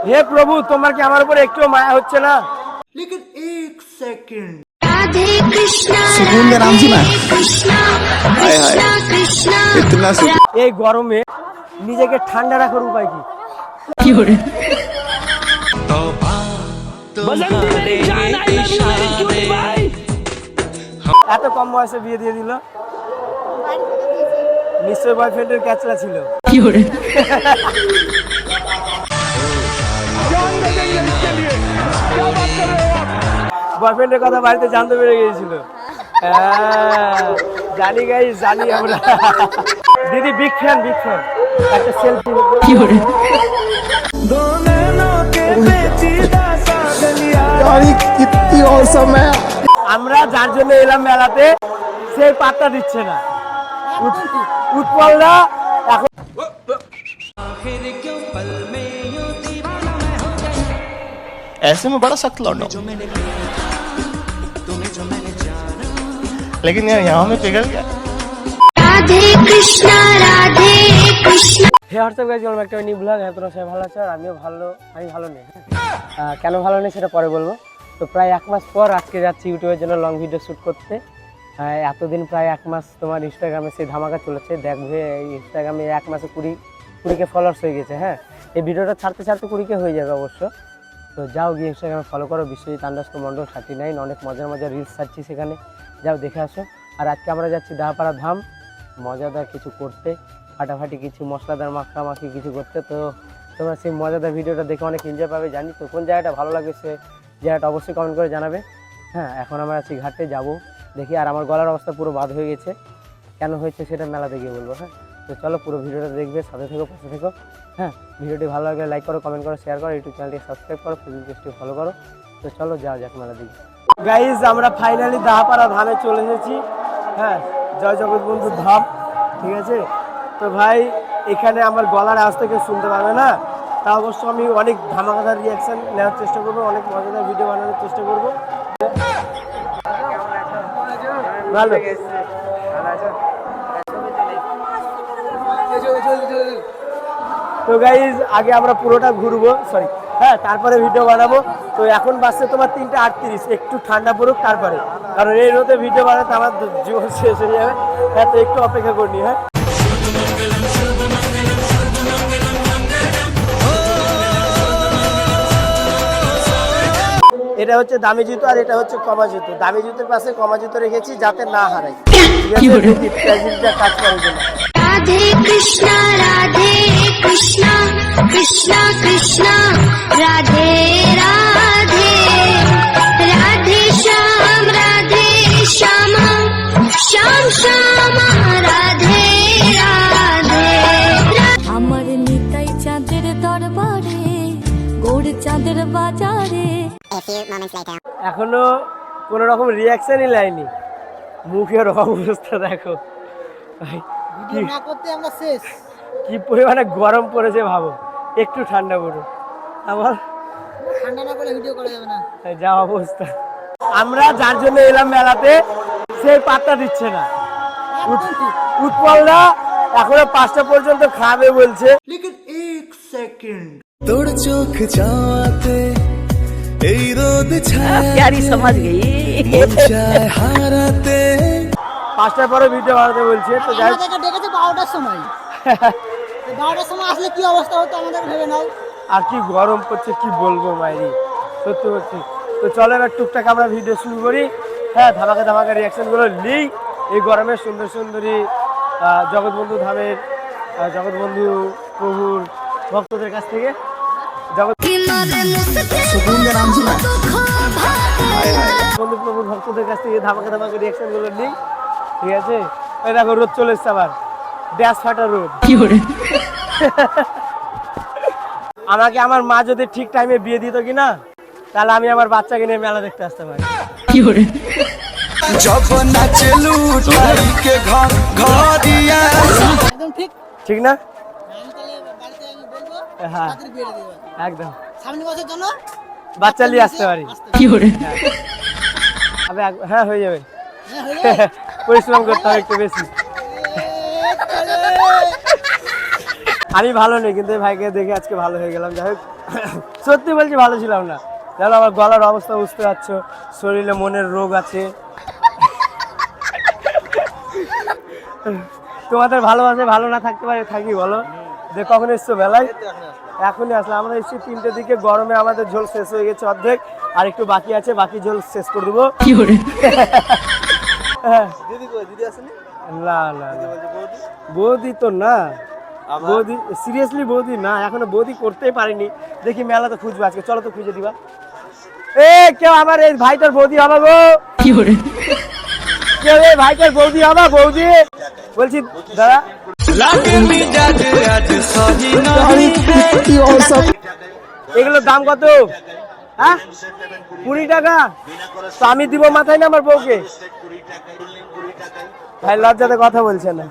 हे प्रभु তোমার কি আমার উপর একটু মায়া হচ্ছে না? लेकिन एक सेकंड राधे कृष्णा सुकून का नाम सुना? कृष्णा हाय हाय कृष्णा कृष्णा इतना सुकून। এই গরমে নিজেকে ঠান্ডা রাখার উপায় কি? কি করে এত কম বয়সে বিয়ে দিয়ে দিল, নিশ্চয় বয়ফ্রেন্ডের ক্যাচলা ছিল। কি করে বয়ফ্রেন্ডের কথা বাড়িতে জানতে পেরে গিয়েছিল। জানি গাইস, জানি আমরা। দিদি বিগ ফ্যান, বিগ ফ্যান। একটা সেলফি। কি করে यार ये कितनी औसम है। আমরা যার জন্য এলাম মেলাতে সেই পাত্তা দিচ্ছে না। উৎপলরা এখন ऐसे में बड़ा सख्त लौंडा हूं। लेकिन यार यहाँ में पिघल गया। রাধে কৃষ্ণা রাধে কৃষ্ণা হে হোয়াটসঅ্যাপ গাইস, ওয়েলকাম একটা নিউ ব্লগ। আপনারা সবাই ভালো আছেন? আমি ভালো নেই। কেন ভালো নেই সেটা পরে বলবো। তো প্রায় 1 মাস পর আজকে যাচ্ছি ইউটিউবের জন্য লং ভিডিও শ্যুট করতে। এতদিন প্রায় 1 মাস তোমার ইনস্টাগ্রামে সেই ধামাকা চলেছে। দেখবে ইনস্টাগ্রামে 1 মাসে 20কে ফলোয়ার্স হয়ে গেছে। হ্যাঁ, এই ভিডিওটা ছাড়তে 20কে হয়ে যাবে অবশ্য। তো যাও গিয়ে ইনস্টাগ্রামে ফলো করো, বিশ্বজিৎ _ মন্ডল 39। অনেক মজার মজার রিলস ছাড়ছি সেখানে, যাও দেখে আসো। আর আজকে আমরা যাচ্ছি দাহপাড়া ধাম, মজাদার কিছু করতে, ফাটাফাটি কিছু মশলাদার মাখামাখি কিছু করতে। তো তোমরা সেই মজাদার ভিডিওটা দেখে অনেক এনজয় পাবে জানি। তো কোন জায়গাটা ভালো লাগবে সে জায়গাটা অবশ্যই কমেন্ট করে জানাবে। হ্যাঁ, এখন আমরা আছি ঘাটে, যাব দেখি। আর আমার গলার অবস্থা পুরো বাদ হয়ে গেছে, কেন হয়েছে সেটা মেলাতে গিয়ে বলবো। হ্যাঁ, তো চলো পুরো ভিডিওটা দেখবে, সাথে থেকো, পাশে থেকো। হ্যাঁ, ভিডিওটি ভালো লাগলে লাইক করো, কমেন্ট করো, শেয়ার করো, ইউটিউব চ্যানেলটি সাবস্ক্রাইব করো, ফেসবুক পেজটি ফলো করো। তো চলো যাও যাক মেলা দেখি। গাইজ, আমরা ফাইনালি দাহপাড়া ধামে চলে এসেছি। হ্যাঁ, জয় জগৎবন্ধু ধাম, ঠিক আছে। তো ভাই, এখানে আমার গলার আওয়াজ থেকে শুনতে পাবে না, তা অবশ্য আমি অনেক ধামাকাদার রিয়াকশান নেওয়ার চেষ্টা করবো, অনেক মজাদার ভিডিও বানানোর চেষ্টা করবো। ভালো তো গাইজ, আগে আমরা পুরোটা ঘুরবো, সরি, হ্যাঁ, তারপরে ভিডিও বানাবো। তো এখন বাসছে তোমার 3:38, একটু ঠান্ডা পড়ুক তারপরে, কারণ এই রোদে ভিডিও বানাতে আমার জীবন শেষ হয়ে যাবে। হ্যাঁ, তো একটু অপেক্ষা করি। হ্যাঁ, এটা হচ্ছে দামি জুতো আর এটা হচ্ছে কমা জুতো। দামি জুতোর পাশে কমা জুতো রেখেছি যাতে না হারাই, ঠিক আছে, কাজ করার জন্য। রাধে কৃষ্ণা কৃষ্ণা কৃষ্ণা রাধে রাধে রাধে শ্যাম শ্যাম শ্যাম রাধে রাধে আমার নিতাই চাঁদের দরবারে গোড় চাঁদের বাজারে। এখনো কোনো রকম রিয়াকশনই লাইনি, মুখের অবস্থা দেখো ভাই, কি না করতে আমরা শেষ। কি পরিমাণে গরম পড়েছে ভাবো, একটু ঠান্ডা পড়ো, আবার ঠান্ডা না করলে ভিডিও করা যাবে না। যা অবস্থা। আমরা যার জন্য এলাম মেলাতে সেই পাত্তা দিচ্ছে না। উৎপলরা এখনো 5টা পর্যন্ত খাবে বলছে। लेकिन एक सेकंड তোর চোখ চাওয়াতে এই রোদ प्यारी समझ गई ছায় হারাতে 5টার পরে ভিডিও বানাতে বলছে। তো যাই, আমাদেরকে ডেকেছে 12টার সময়। 12টার সময় আসলে কি অবস্থা হতো আমাদের ভেবে নাও। আর কি গরম পড়ছে, কি বলবো মাইরি, সত্যি বলছি। তো চলো এবার টুকটাক আমরা ভিডিও শুরু করি। হ্যাঁ, ধামাকা রিয়াকশনগুলো নিই এই গরমে। সুন্দরী জগৎবন্ধু ধামের জগৎবন্ধু প্রভুর ভক্তদের কাছ থেকে। सुकून का नाम सुना? বন্ধু প্রভুর ভক্তদের কাছ থেকে ধামাকা রিয়াকশনগুলো নিই, ঠিক আছে। ওই দেখো রোদ চলে এসছে, আবার ড্যাশ ফাটা রোদ। কি করে আমাকে আমার মা যদি ঠিক টাইমে বিয়ে দিত কি না, তাহলে আমি আমার বাচ্চাকে নিয়ে মেলা দেখতে আসতে পারি। কি করে जब नाचलू ठाई के घर घरिया একদম ঠিক। ঠিক না? আমি তাহলে বাড়িতে আমি বলবো হ্যাঁ, তাদের বিয়ে দিয়ে দেবে। একদম সামনে বছর জন্য বাচ্চা নিয়ে আসতে পারি। কি করে হ্যাঁ, হয়ে যাবে। হ্যাঁ, হয়ে যাবে। পরিশ্রম করতে হবে একটু বেশি। আমি ভালো নেই, কিন্তু এই ভাইকে দেখে আজকে ভালো হয়ে গেলাম। যাই হোক, সত্যি বলছি ভালো ছিলাম না। জানো আমার গলার অবস্থা বুঝতে পারছো, শরীরে মনের রোগ আছে। তোমাদের ভালোবাসে ভালো না থাকতে পারে, থাকি বলো। যে কখন এসছো বেলায়? এখনই আসলে আমরা এসেছি 3টের দিকে। গরমে আমাদের ঝোল শেষ হয়ে গেছে অর্ধেক, আর একটু বাকি আছে, বাকি ঝোল শেষ করে দেবো। না না না। বৌদি তো না, বৌদি সিরিয়াসলি বৌদি না, এখনো বৌদি করতেই পারিনি। দেখি মেলা তো খুঁজবো আজকে, চলো তো খুঁজে দিবা। এ কেউ আমার এই ভাইটার বৌদি হবা গো, কেউ এই ভাইটার বৌদি হবা? বৌদি বলছি দাদা। এগুলোর দাম কত? হ্যাঁ 20 টাকা। তো আমি দিব মাথায় না আমার বউকে? ভাই লজ্জাতে কথা বলছে না।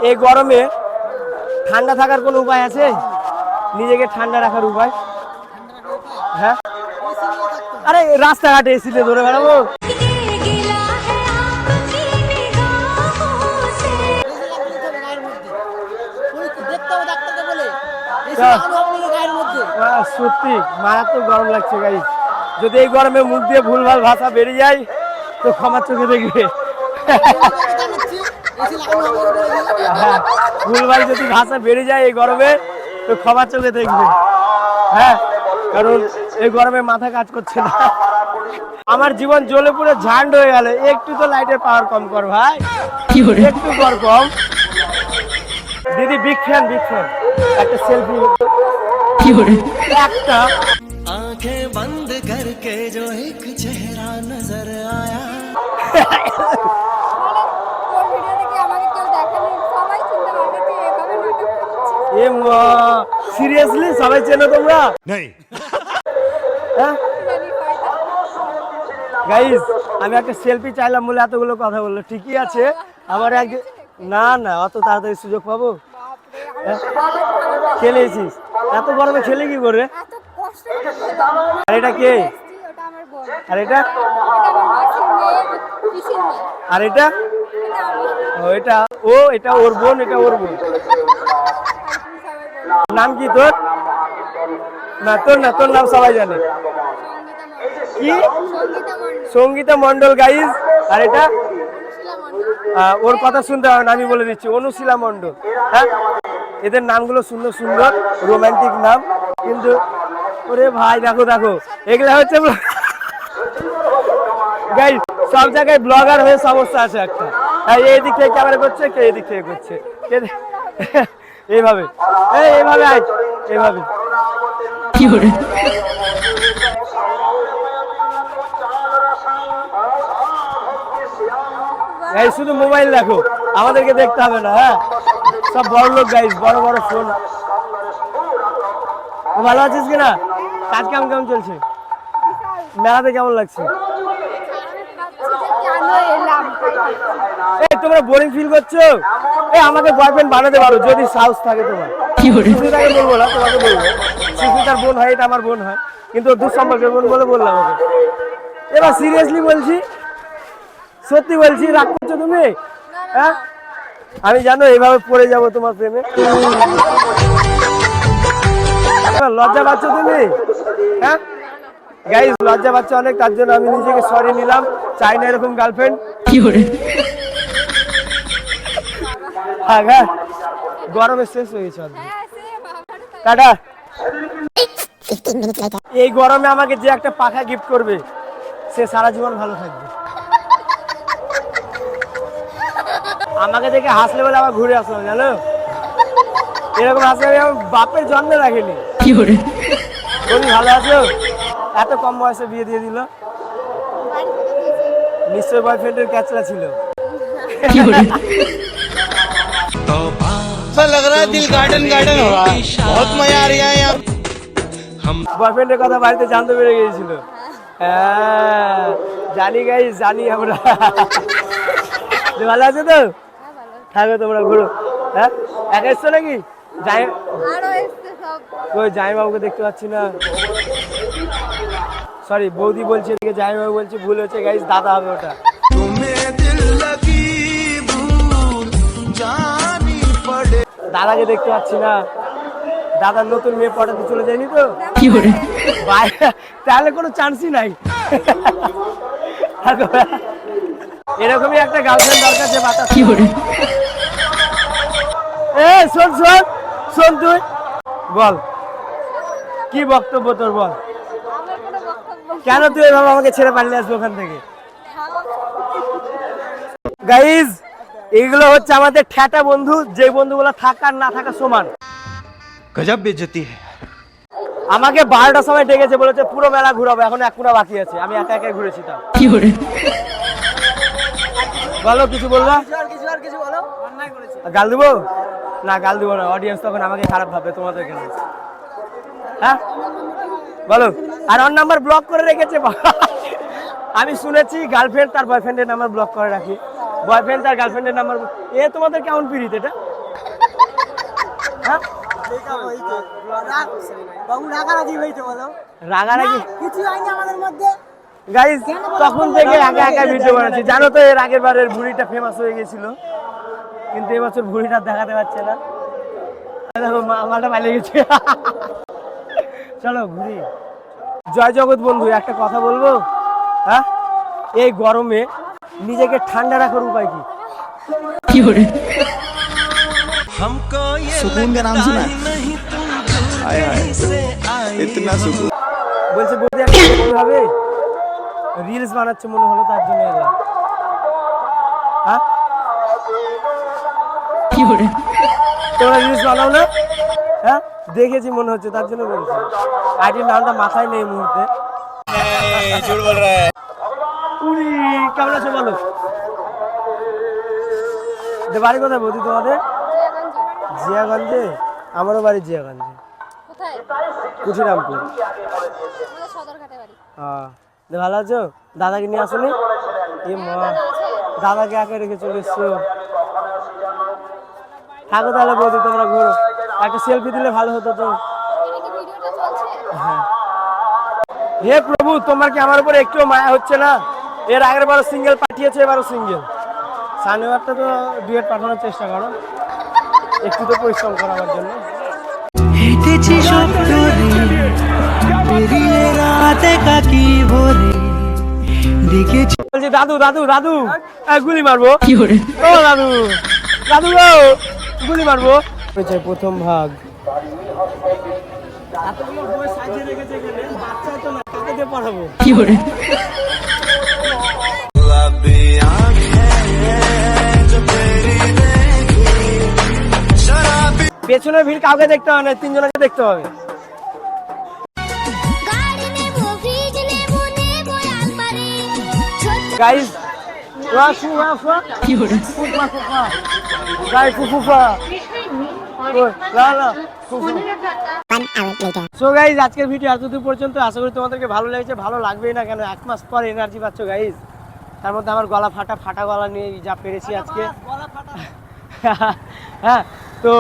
এই গরমে ঠান্ডা থাকার কোনো উপায় আছে? নিজেকে ঠান্ডা রাখার উপায়? হ্যাঁ আরে রাস্তাঘাটে এসিতে ধরে বেড়াবো? সত্যি মারাত্মক গরম লাগছে গাইস। যদি এই গরমে মুখ দিয়ে ভুলভাল ভাষা বেরিয়ে যায় তো ক্ষমার চোখে দেখবে। হ্যাঁ ভুলভাল যদি ভাষা বেরিয়ে যায় এই গরমে তো ক্ষমার চোখে দেখবে। হ্যাঁ কারণ এই গরমে মাথা কাজ করছে না। আমার জীবন জ্বলে পুরো ঝান্ড হয়ে গেল। একটু তো লাইটের পাওয়ার কম কর ভাই, একটু কর কম। দিদি বিগ ফ্যান, বিগ ফ্যান। একটা সেলফি একটা। आंखें बंद करके जो एक चेहरा नजर आया। সিরিয়াসলি সবাই চেনো তোমরা? গাইস আমি একটা সেলফি চাইলাম বলে এতগুলো কথা বললো, ঠিকই আছে। আমার এক না না অত তাড়াতাড়ি সুযোগ পাবো? খেলেছিস এত গরমে, খেলে কি করে? আর এটা কে? আর এটা? আর এটা? ও এটা ও, এটা ওর বোন, এটা ওর বোন। নাম কি তোর? না তোর না, তোর নাম সবাই জানে। কি? সঙ্গীতা মন্ডল গাইস। আর এটা? ওর কথা শুনতে হবে না, আমি বলে দিচ্ছি, অনুশীলা মন্ডল। হ্যাঁ এদের নামগুলো সুন্দর সুন্দর রোমান্টিক নাম, কিন্তু ওরে ভাই দেখো দেখো এগুলা হচ্ছে গাইস সব জায়গায় ব্লগার হয়ে সমস্যা আছে একটা। এই দিক থেকে ক্যামেরা করছে, কে এই দিক থেকে করছে, এইভাবে এইভাবে আয় এইভাবে। এই শুধু মোবাইল দেখো, আমাদেরকে দেখতে হবে না। হ্যাঁ সব বড় লোক গাইস, বড় বড় ফোন। ভালো আছিস কিনা? কাজ কাম কেমন চলছে? মেলাতে কেমন লাগছে? এই তোমরা বোরিং ফিল করছো? এই আমাকে বয়ফ্রেন্ড বানাতে পারো যদি সাহস থাকে তোমার। সুস্মিতাকে বলবো না, তোমাকে বলবো। সুস্মিতার বোন হয়, এটা আমার বোন হয়, কিন্তু দূর সম্পর্কের বোন বলে বললাম ওকে। এবার সিরিয়াসলি বলছি, সত্যি বলছি, রাগ করছো তুমি? হ্যাঁ আমি জানো এইভাবে পড়ে যাবো তোমার প্রেমে। লজ্জা পাচ্ছ তুমি? হ্যাঁ গাইস লজ্জা পাচ্ছ অনেক, তার জন্য আমি নিজেকে সরি নিলাম। চাই না এরকম গার্লফ্রেন্ড। হ্যাঁ গরমে শেষ হয়ে গেছে। টাটা। এই গরমে আমাকে যে একটা পাখা গিফট করবে সে সারা জীবন ভালো থাকবে। আমাকে দেখে হাসলে বলে আবার ঘুরে আসলো, জানো? এরকম হাসলে আমি আমার বাপের জন্মে রাখিনি। তুমি ভালো আছো? এত কম বয়সে বিয়ে দিয়ে দিল, নিশ্চয় বয়ফ্রেন্ডের ক্যাচলা ছিল। लग रहा है दिल गार्डन गार्डन हो रहा है, बहुत मजा आ रहा है यहाँ। বয়ফ্রেন্ডের কথা বাড়িতে জানতে পেরে গিয়েছিল। হ্যাঁ জানি গাইস, জানি আমরা। ভালো আছো তো? থাকো তোমরা, ঘুরো। হ্যাঁ একা এসছো নাকি? ওই জামাইবাবুকে দেখতে পাচ্ছি না। সরি বৌদি বলছে, এদিকে জামাইবাবু বলছে, ভুল হচ্ছে গাইস, দাদা হবে ওটা। দাদাকে দেখতে পাচ্ছি না, দাদার নতুন মেয়ে পটাতে চলে যায়নি তো? তাহলে কোনো চান্সই নাই। এরকমই একটা গার্লফ্রেন্ড দরকার যে বাতাস। শোন শোন শোন, তুই বল কি বক্তব্য তোর, বল কেন তুই এভাবে আমাকে ছেড়ে পালিয়ে আসবো ওখান থেকে? গাইজ, এগুলো হচ্ছে আমাদের ঠ্যাটা বন্ধু, যে বন্ধুগুলো থাকা আর না থাকা সমান। गजब बेइज्जती है। আমাকে 12টার সময় ডেকেছে, বলেছে পুরো মেলা ঘুরাবো, এখন এক পুরা বাকি আছে, আমি একা একাই ঘুরেছি। তাও বলো, কিছু বলবা? গাল দেবো না? গাল দেবো না, অডিয়েন্স তখন আমাকে খারাপ ভাববে তোমাদের কেন। হ্যাঁ বলো। আর ওর নাম্বার ব্লক করে রেখেছে। আমি শুনেছি গার্লফ্রেন্ড তার বয়ফ্রেন্ডের নাম্বার ব্লক করে রাখি, বয়ফ্রেন্ড তার গার্লফ্রেন্ডের নাম্বার। তোমাদের কেমন পিরিত এটা? হ্যাঁ বাবু রাগারাগি হইতে বলো, রাগারাগি কিছু হয়নি আমাদের মধ্যে। গাইস, তখন থেকে একা একা ভিডিও বানাচ্ছি। জানো তো এর আগের বারের ভুড়িটা ফেমাস হয়ে গেছিল, কিন্তু এবছর ভুড়িটা দেখাতে পারছে না। দেখো মালটা পালিয়ে গেছে। চলো ঘুরি। জয় জগৎ বন্ধু, একটা কথা বলবো। হ্যাঁ, এই গরমে নিজেকে ঠান্ডা রাখার উপায় কি? हमको ये सुकून का नाम सुना? हाय हाय, इतना सुकून। বলছে বৌদি একটা বই হবে, রিলস বানাচ্ছে মনে হলো, তার জন্য এলাম। হ্যাঁ, তোমরা রিলস বানাও না? হ্যাঁ দেখেছি মনে হচ্ছে, তার জন্য বলছি। আইডির নামটা মাথায় নেই এই মুহূর্তে। উড়ি, কেমন আছো বলো? বাড়ি কোথায় বৌদি তোমাদের? জিয়াগঞ্জে। আমারও বাড়ি জিয়াগঞ্জে। কুঠিরামপুর। ভালো আছো? দাদাকে নিয়ে আসোনি? মা, দাদাকে একা রেখে চলে এসছো। থাকো তাহলে বৌদি, তোমরা ঘুরো। একটা সেলফি দিলে ভালো হতো তো। হ্যাঁ। হে প্রভু, তোমার কি আমার উপরে একটু মায়া হচ্ছে না? এর আগের বারও সিঙ্গেল পাঠিয়েছে, এবারও সিঙ্গেল। সামনেবারটা তো ডুয়েট পাঠানোর চেষ্টা করো, একটু তো পরিশ্রম করো আমার জন্য। হেঁটেছি স্বপ্ন রে, পেরিয়ে রাত একাকী ভোরে, দেখেছি। বলছি দাদু দাদু দাদু, গুলি মারবো। ও দাদু, দাদু গো, গুলি মারবো। প্রথম ভাগ। এতগুলো বই সাজিয়ে রেখেছে এখানে, বাচ্চা তো না, কাকে দিয়ে পড়াবো? পেছনের ভিড় কাউকে দেখতে হবে না, তিনজনকে দেখতে হবে। গাইস, সো গাইস, আজকের ভিডিও এতদূর পর্যন্ত। আশা করি তোমাদেরকে ভালো লেগেছে। ভালো লাগবেই না কেন, 1 মাস পর এনার্জি পাচ্ছ গাইস। তার মধ্যে আমার গলা ফাটা গলা নিয়ে যা পেরেছি আজকে। হ্যাঁ, তো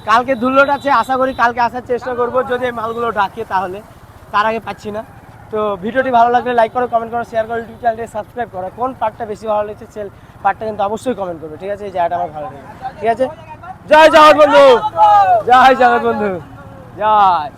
কালকে ধুলোটা আছে, আশা করি কালকে আসার চেষ্টা করবো, যদি এই মালগুলো ডাকে তাহলে। তার আগে পাচ্ছি না। তো ভিডিওটি ভালো লাগলে লাইক করো, কমেন্ট করো, শেয়ার করো, ইউটিউব চ্যানেলটি সাবস্ক্রাইব করো। কোন পার্টটা বেশি ভালো লেগেছে সেই পার্টটা কিন্তু অবশ্যই কমেন্ট করবে, ঠিক আছে? এই জায়গাটা আমার ভালো লেগেছে, ঠিক আছে? জয় জগৎ বন্ধু, জয় জগৎ বন্ধু, জয়।